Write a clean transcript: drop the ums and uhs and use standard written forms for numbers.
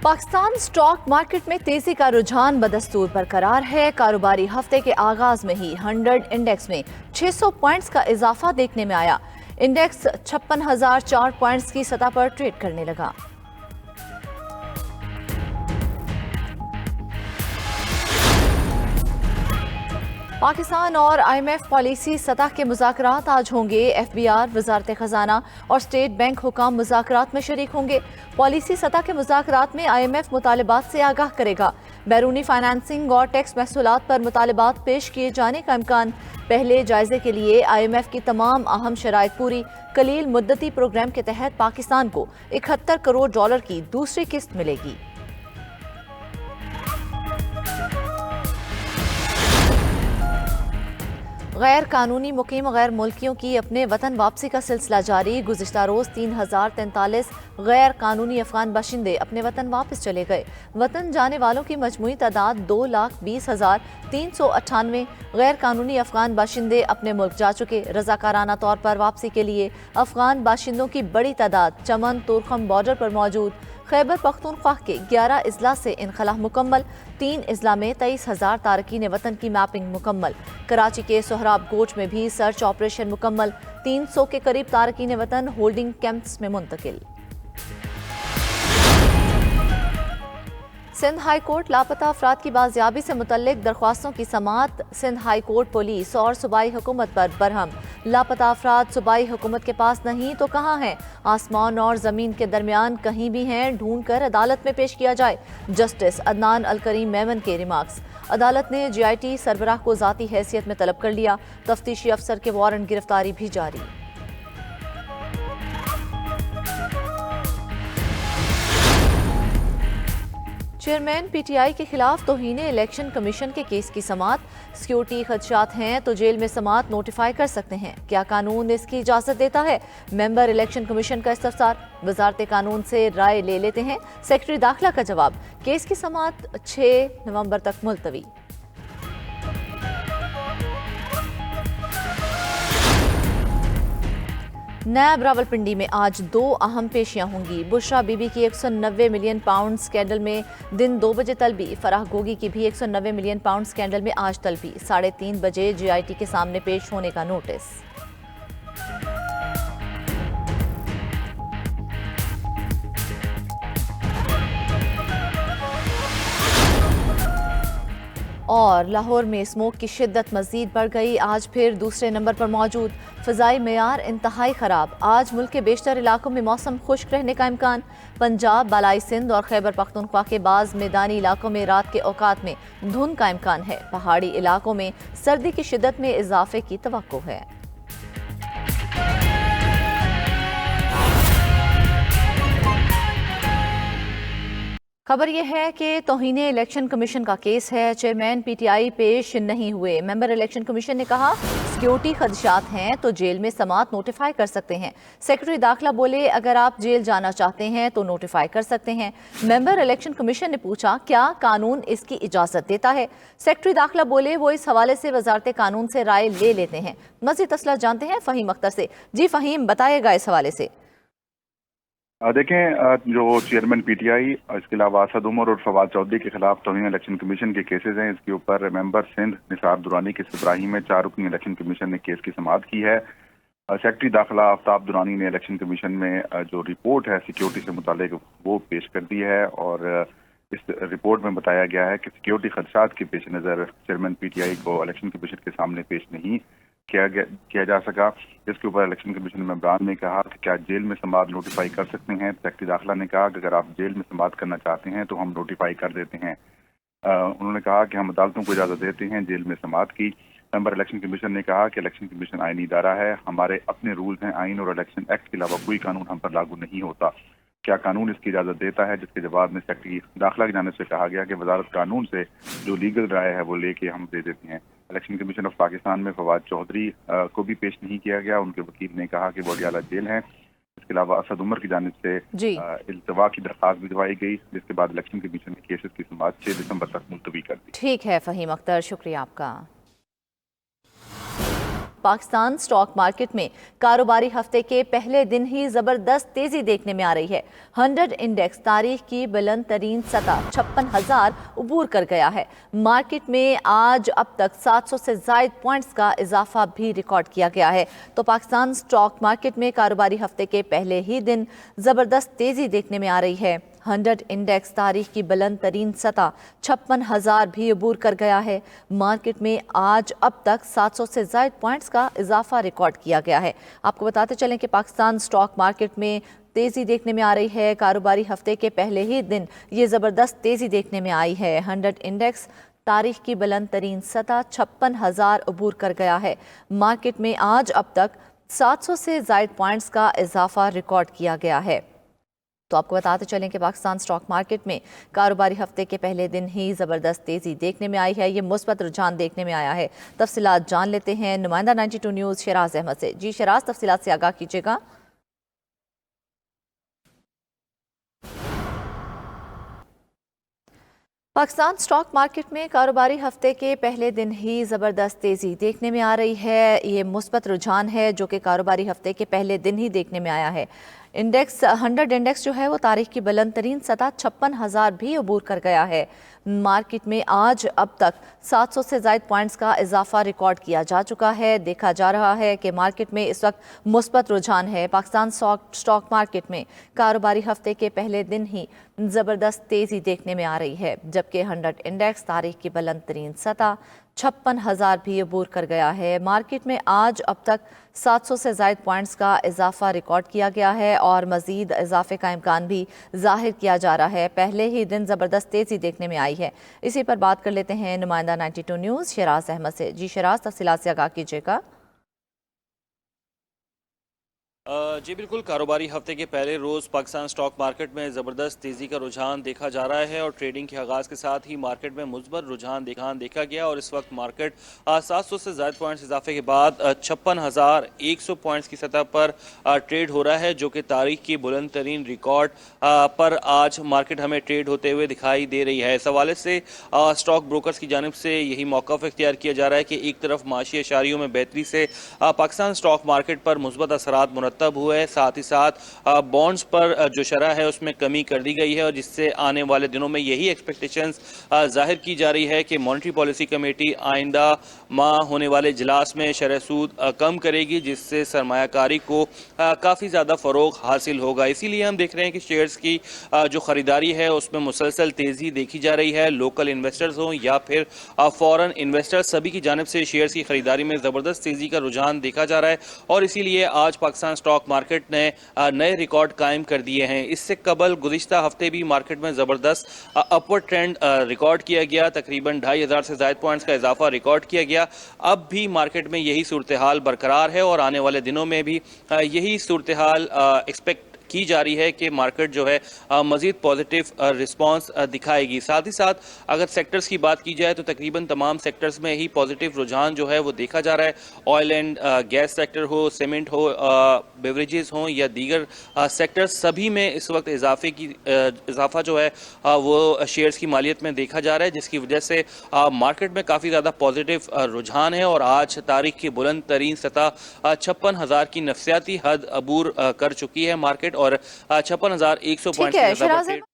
Pakistan stock market में तेजी का रुझान बदस्तूर बरकरार है। कारोबारी हफ्ते के आगाज में ही 100 इंडेक्स में 600 पॉइंट्स का इजाफा देखने में आया। इंडेक्स 56,004 पॉइंट्स की सतह पर ट्रेड करने लगा। पाकिस्तान और IMF पॉलिसी सतह के मुज़ाकरात आज होंगे। FBR, वजारत खजाना और स्टेट बैंक हुकाम मुज़ाकरात में शरीक होंगे। पॉलिसी सतह के मुज़ाकरात में IMF मुतालिबात से आगाह करेगा। बैरूनी फाइनेंसिंग और टैक्स महसूलात पर मुतालिबात पेश किए जाने का इम्कान। पहले जायजे के लिए IMF की तमाम अहम शराइत पूरी। कलील मुद्दती प्रोग्राम के तहत पाकिस्तान को $71 करोड़ की दूसरी किस्त मिलेगी। गैर कानूनी मुकीम गैर मुल्कियों की अपने वतन वापसी का सिलसिला जारी। गुज़िश्ता रोज़ 3043 गैर कानूनी अफगान बाशिंदे अपने वतन वापस चले गए। वतन जाने वालों की मजमूई तादाद 2,20,398। गैर कानूनी अफगान बाशिंदे अपने मुल्क जा चुके। रजाकाराना तौर पर वापसी के लिए अफगान बाशिंदों की बड़ी तादाद चमन तुरखम बॉर्डर पर मौजूद। खैबर पख्तूनख्वा के 11 अजला से इनखला मुकम्मल। 3 अजला में 23,000 तारकीन वतन की मैपिंग मुकम्मल। कराची के सोहराब गोच में भी सर्च ऑपरेशन मुकम्मल। 300 के करीब तारकीन वतन होल्डिंग कैंप्स में मुंतकिल। सिंध हाई कोर्ट लापता अफराद की बाजियाबी से मुतल्लिक दरख्वास्तों की समाअत। सिंध हाई कोर्ट पुलिस और सूबाई हुकूमत पर बरहम। लापता अफराद सूबाई हुकूमत के पास नहीं तो कहाँ हैं? आसमान और ज़मीन के दरमियान कहीं भी हैं, ढूंढ कर अदालत में पेश किया जाए। जस्टिस अदनान अल करीम मेमन के रिमार्क्स। अदालत ने GIT सरबराह को ज़ाती हैसियत में तलब कर लिया। तफ्तीशी अफसर के वारंट गिरफ्तारी भी जारी। चेयरमैन PTI के खिलाफ तौहीने इलेक्शन कमीशन के केस की समाअत। सिक्योरिटी खदशात हैं तो जेल में समाअत नोटिफाई कर सकते हैं। क्या कानून इसकी इजाजत देता है? मेंबर इलेक्शन कमीशन का इस्तफसार। वजारत कानून से राय ले लेते हैं। सेक्रेटरी दाखिला का जवाब। केस की समाअत 6 नवंबर तक मुलतवी। नैब रावलपिंडी में आज 2 अहम पेशियां होंगी। बुशरा बीबी की 190 मिलियन पाउंड स्कैंडल में दिन 2 बजे तलबी। फराह गोगी की भी 190 मिलियन पाउंड स्कैंडल में आज तलबी। 3:30 बजे GIT के सामने पेश होने का नोटिस। और लाहौर में स्मोक की शिद्दत मज़ीद बढ़ गई। आज फिर दूसरे नंबर पर मौजूद। फ़ज़ाई मेयार इंतहाई ख़राब। आज मुल्क के बेशतर इलाकों में मौसम खुश्क रहने का इम्कान। पंजाब, बालाई सिंध और खैबर पख्तूनख्वा के बाज़ मैदानी इलाकों में रात के औकात में धुंध का इम्कान है। पहाड़ी इलाकों में सर्दी की शिद्दत में इजाफे की तवक्को है। खबर यह है कि तौहीने इलेक्शन कमीशन का केस है। चेयरमैन PTI पेश नहीं हुए। मेंबर इलेक्शन कमीशन ने कहा सिक्योरिटी खदशात हैं तो जेल में समाअत नोटिफाई कर सकते हैं। सेक्रेटरी दाखिला बोले अगर आप जेल जाना चाहते हैं तो नोटिफाई कर सकते हैं। मेंबर इलेक्शन कमीशन ने पूछा क्या कानून इसकी इजाजत देता है? सेक्रेटरी दाखिला बोले वो इस हवाले से वजारत कानून से राय ले लेते हैं। मज़ीद तफसीलात जानते हैं फ़हीम अख्तर से। जी फ़हीम, बताइएगा इस हवाले से। देखें, जो चेयरमैन PTI, इसके अलावा असद उमर और फवाद चौधरी के खिलाफ तौहीन इलेक्शन कमीशन के केसेस हैं। इसके ऊपर मेंबर सिंध निसार दुरानी के सरबराही में 4 रुकनी इलेक्शन कमीशन ने केस की समाअत की है। सेक्रेटरी दाखिला आफ्ताब दुरानी ने इलेक्शन कमीशन में जो रिपोर्ट है सिक्योरिटी से मुतालिक वो पेश कर दी है और इस रिपोर्ट में बताया गया है कि सिक्योरिटी खदशात के पेश नज़र चेयरमैन PTI को इलेक्शन कमीशन के सामने पेश नहीं किया जा सका। इसके ऊपर इलेक्शन कमीशन मेंबरान ने कहा कि क्या जेल में समाअत नोटिफाई कर सकते हैं? सेक्रेटरी दाखिला ने कहा कि अगर आप जेल में समाअत करना चाहते हैं तो हम नोटिफाई कर देते हैं। उन्होंने कहा कि हम अदालतों को इजाज़त देते हैं जेल में समाअत की। मेंबर इलेक्शन कमीशन ने कहा कि इलेक्शन कमीशन आईनी इदारा है, हमारे अपने रूल्स हैं। आइन और इलेक्शन एक्ट के अलावा कोई कानून हम पर लागू नहीं होता। क्या कानून इसकी इजाज़त देता है? जिसके जवाब में सेक्रेटरी दाखिला की जानिब से कहा गया कि वजारत कानून से जो लीगल राय है वो लेके हम दे देते हैं। इलेक्शन कमीशन ऑफ पाकिस्तान में फवाद चौधरी को भी पेश नहीं किया गया। उनके वकील ने कहा कि वो अडियाला जेल हैं। इसके अलावा असद उमर की जानिब से इल्तवा की दरख्वास्त भिजवाई गई, जिसके बाद इलेक्शन कमीशन ने केसेस की समाअत 6 दिसंबर तक मुलतवी कर दी। ठीक है फ़हीम अख्तर, शुक्रिया आपका। पाकिस्तान स्टॉक मार्केट में कारोबारी हफ्ते के पहले दिन ही जबरदस्त तेजी देखने में आ रही है। 100 इंडेक्स तारीख की बुलंद तरीन सतह 56,000 अबूर कर गया है। मार्केट में आज अब तक 700 से जायद पॉइंट्स का इजाफा भी रिकॉर्ड किया गया है। तो पाकिस्तान स्टॉक मार्केट में कारोबारी हफ्ते के पहले ही दिन जबरदस्त तेजी देखने में आ रही है। 100 इंडेक्स तारीख की बुलंद तरीन सतह 56,000 भी अबूर कर गया है। मार्केट में आज अब तक 700 से जायद पॉइंट्स का इजाफा रिकॉर्ड किया गया है। आपको बताते चलें कि पाकिस्तान स्टॉक मार्केट में तेजी देखने में आ रही है। कारोबारी हफ्ते के पहले ही दिन ये ज़बरदस्त तेजी देखने में आई है। 100 इंडेक्स तारीख की बुलंद तरीन सतह 56,000 अबूर कर गया है। मार्केट में आज अब तक 700 से जायद पॉइंट्स का इजाफा रिकॉर्ड किया गया है। तो आपको बताते चलें कि पाकिस्तान स्टॉक मार्केट में कारोबारी हफ्ते के पहले दिन ही ज़बरदस्त तेज़ी देखने में आई है। ये मुस्बत रुझान देखने में आया है। तफसीलात जान लेते हैं नुमाइंदा 92 न्यूज़ शराज अहमद से। जी शराज, तफसीलात से आगाह कीजिएगा। पाकिस्तान स्टॉक मार्केट में कारोबारी हफ्ते के पहले दिन ही ज़बरदस्त तेज़ी देखने में आ रही है। ये मुस्बत रुझान है जो कि कारोबारी हफ्ते के पहले दिन ही देखने में आया है। इंडेक्स 100 इंडेक्स जो है वो तारीख की बुलंद तरीन सतह 56,000 भी अबूर कर गया है। मार्केट में आज अब तक 700 से जायद पॉइंट्स का इजाफा रिकॉर्ड किया जा चुका है। देखा जा रहा है कि मार्केट में इस वक्त मुस्बत रुझान है। पाकिस्तान स्टॉक मार्केट में कारोबारी हफ्ते के पहले दिन ही ज़बरदस्त तेज़ी देखने में आ रही है, जबकि 100 इंडेक्स तारीख की बुलंद तरीन सतह 56,000 भी अबूर कर गया है। मार्केट में आज अब तक 700 से जायद पॉइंट्स का इजाफा रिकॉर्ड किया गया है और मज़ीद इजाफे का इम्कान भी जाहिर किया जा रहा है। पहले ही दिन ज़बरदस्त तेज़ी देखने में आई है। इसी पर बात कर लेते हैं नुमाइंदा 92 न्यूज़ शराज अहमद से। जी शराज, तफसीलात से आगाह कीजिएगा। जी बिल्कुल, कारोबारी हफ्ते के पहले रोज़ पाकिस्तान स्टॉक मार्केट में ज़बरदस्त तेज़ी का रुझान देखा जा रहा है और ट्रेडिंग के आगाज़ के साथ ही मार्केट में मुस्बत रुझान देखा गया और इस वक्त मार्केट 700 से ज़ायद पॉइंट्स इजाफे के बाद 56,100 पॉइंट्स की सतह पर ट्रेड हो रहा है, जो कि तारीख की बुलंद तरीन रिकॉर्ड पर आज मार्केट हमें ट्रेड होते हुए दिखाई दे रही है। इस हवाले से स्टॉक ब्रोकर्स की जानिब से यही मौक़िफ़ इख्तियार किया जा रहा है कि एक तरफ माशी अशारियों में बेहतरी से पाकिस्तान स्टॉक मार्केट पर मुस्बत असरात मुरतब हुए है, साथ ही साथ बॉन्ड्स पर जो शरह है उसमें कमी कर दी गई है और जिससे आने वाले दिनों में यही एक्सपेक्टेशंस जाहिर की जा रही है कि मॉनेटरी पॉलिसी कमेटी आइंदा माह होने वाले इजलास में शरह सूद कम करेगी, जिससे सरमायाकारी को काफ़ी ज़्यादा फ़रोग हासिल होगा। इसीलिए हम देख रहे हैं कि शेयर्स की जो ख़रीदारी है उसमें मुसलसल तेज़ी देखी जा रही है। लोकल इन्वेस्टर्स हों या फिर फ़ॉरेन इन्वेस्टर्स, सभी की जानिब से शेयर्स की ख़रीदारी में ज़बरदस्त तेज़ी का रुझान देखा जा रहा है और इसीलिए आज पाकिस्तान स्टॉक मार्केट ने नए रिकॉर्ड कायम कर दिए हैं। इससे कबल गुज़िश्ता हफ्ते भी मार्केट में ज़बरदस्त अपवर्ड ट्रेंड रिकॉर्ड किया गया, तकरीबन 2,500 से ज़ायद पॉइंट्स का इजाफा रिकॉर्ड किया गया। अब भी मार्केट में यही सूरत हाल बरकरार है और आने वाले दिनों में भी यही सूरत हाल एक्सपेक्ट की जा रही है कि मार्केट जो है मज़ीद पॉजिटिव रिस्पांस दिखाएगी। साथ ही साथ अगर सेक्टर्स की बात की जाए तो तकरीबन तमाम सेक्टर्स में ही पॉजिटिव रुझान जो है वो देखा जा रहा है। ऑयल एंड गैस सेक्टर हो, सीमेंट हो, बेवरेजेस हों या दीगर सेक्टर्स, सभी में इस वक्त इजाफा जो है वो शेयर्स की मालियत में देखा जा रहा है, जिसकी वजह से मार्केट में काफ़ी ज़्यादा पॉजिटिव रुझान है और आज तारीख की बुलंद तरीन सतह 56,000 की नफसियाती हद अबूर कर चुकी है मार्केट और 56,100 पॉइंट